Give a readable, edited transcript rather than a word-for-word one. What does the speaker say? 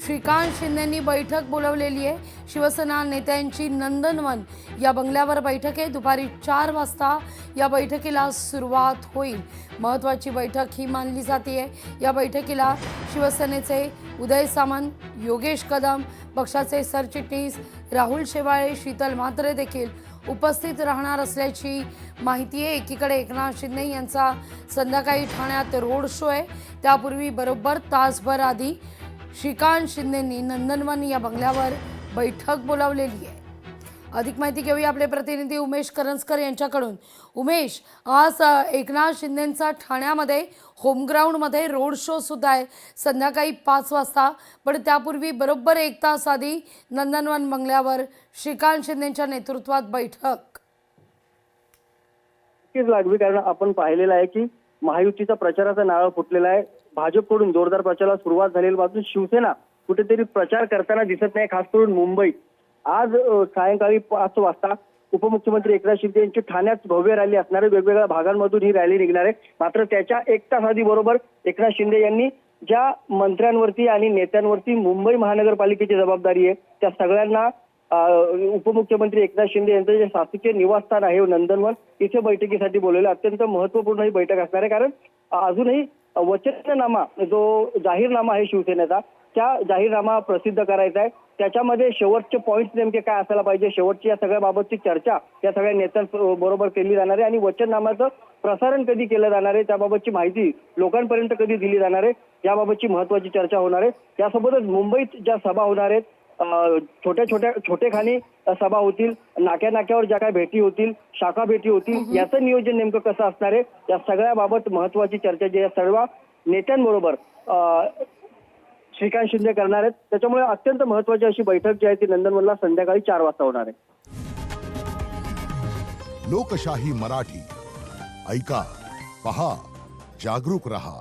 श्रीकांत शिंदेंनी बैठक बोलावलेली आहे। शिवसेना नेत्यांची नंदनवन या बंगल्यावर बैठक आहे। दुपारी 4 वाजता या बैठकीला सुरुवात होईल। महत्त्वाची बैठक ही मानली जाते। या बैठकीला शिवसेनेचे उदय सामंत, योगेश कदम, पक्षाचे सरचिटणीस राहुल शेवाळे, शीतल म्हात्रे देखील उपस्थित राहणार असल्याची माहिती आहे। एकीकडे एकनाथ शिंदे यांचा संध्याकाळी ठाण्यात रोड शो आहे। त्यापूर्वी बरोबर तासभर आधी श्रीकांत शिंदेंनी नंदनवन या बंगल्यावर बैठक बोलावलेली आहे। अधिक माहिती घेऊया आपले प्रतिनिधी उमेश करंजकर यांच्याकडून। उमेश, आज एकनाथ शिंदेंचा ठाण्यामध्ये होमग्राऊंडमध्ये रोड शो सुद्धा आहे संध्याकाळी 5 वाजता, पण त्यापूर्वी बरोबर 1 तास आधी नंदनवन बंगल्यावर श्रीकांत शिंदेंच्या नेतृत्वात बैठक लागवी। कारण आपण पाहिलेलं आहे की महायुतीचा प्रचाराचा नारळ फुटलेला आहे। भाजपकडून जोरदार प्रचाराला सुरुवात झालेली बाजू शिवसेना कुठेतरी प्रचार करताना दिसत नाही, खास करून मुंबईत। आज सायंकाळी 5 वाजता उपमुख्यमंत्री एकनाथ शिंदे यांची ठाण्यात भव्य रॅली असणार आहे। वेगवेगळ्या भागांमधून ही रॅली निघणार आहे। मात्र त्याच्या 1 तास आधी बरोबर एकनाथ शिंदे यांनी ज्या मंत्र्यांवरती आणि नेत्यांवरती मुंबई महानगरपालिकेची जबाबदारी आहे त्या सगळ्यांना उपमुख्यमंत्री एकनाथ शिंदे यांचं जे शासकीय निवासस्थान आहे नंदनवन इथे बैठकीसाठी बोलवलं। अत्यंत महत्त्वपूर्ण ही बैठक असणार आहे, कारण अजूनही वचननामा जो जाहीरनामा आहे शिवसेनेचा त्या जाहीरनामा प्रसिद्ध करायचा आहे। त्याच्यामध्ये शेवटचे पॉईंट्स नेमके काय असायला पाहिजे, शेवटची या सगळ्या बाबतची चर्चा या सगळ्या नेत्यांबरोबर केली जाणार आहे आणि वचननामाचं प्रसारण कधी केलं जाणार आहे त्याबाबतची माहिती लोकांपर्यंत कधी दिली जाणार आहे याबाबतची महत्त्वाची चर्चा होणार आहे। त्यासोबतच मुंबईत ज्या सभा होणार आहेत, छोटेखानी सभा होतील, नाक्यावर ज्या काय भेटी होतील, शाखा भेटी होतील, याचं नियोजन नेमकं कसं असणार आहे या सगळ्या बाबत महत्त्वाची चर्चा जी या सर्व नेत्यांबरोबर श्रीकांत शिंदे करणार आहेत। त्याच्यामुळे अत्यंत महत्त्वाची अशी बैठक जी आहे ती नंदनवनला संध्याकाळी 4 वाजता होणार आहे। लोकशाही मराठी ऐका, पहा, जागरूक रहा।